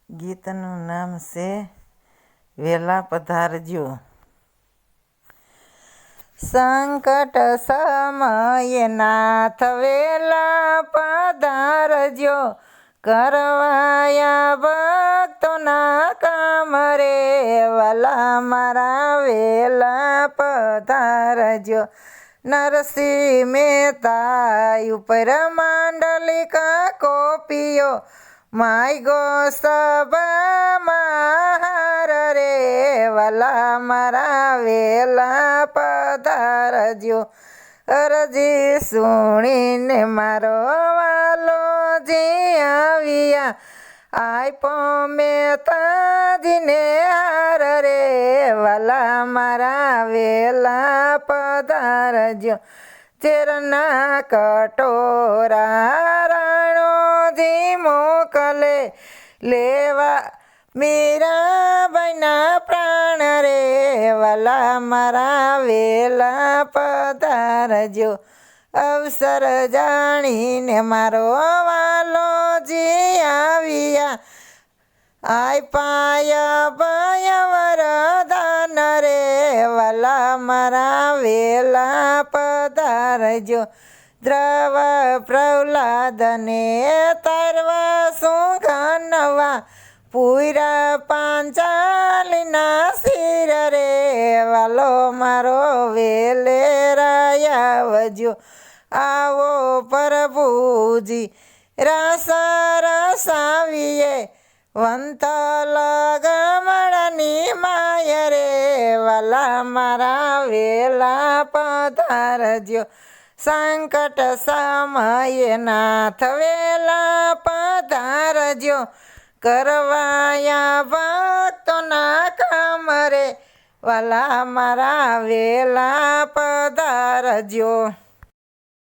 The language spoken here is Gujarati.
ગીતનું નામ છે વેલા પધારજો. સંકટ સમયે નાથ વેલા પધારજો, કરવાયા ભક્તોના કામ રે, વાલા મારા વેલા પધારજો. નરસિંહ મહેતા ઉપર માંડલિકા કોપીઓ, માય ગો સભામાં હાર રે, વાલા મારા વેલા પધારજો. અરજી સુણીને મારો વાલો જી આવ્યા, આપ્યો મહેતાજીને હાર રે, વાલા મારા વેલા પધારજો. ચેરના કટોરા રાણોજી મોકલે, લેવા મીરાબાઈના પ્રાણ રે, વાલા મારા વેલા પધારજો. અવસર જાણીને મારો વાલો જી આવ્યા, આપ્યા ભય વરદાન રે, વાલા મારા વેલા પધારજો. દ્રવ પ્રહલાદને તારવા સુગનવા, પૂરા પાંચાલીના શિર રે, વાલો મારો વેલે રાયાવજો. આવો પ્રભુજી રસ રસાવીએ, વંતલ ગમણની માય રે, વાલા મારા વેલા પધારજો. સંકટ સમયે નાથ વેલા પધારજો, કરવાયા ભક્તોના કામ રે, વાલા મારા વેલા પધારજો.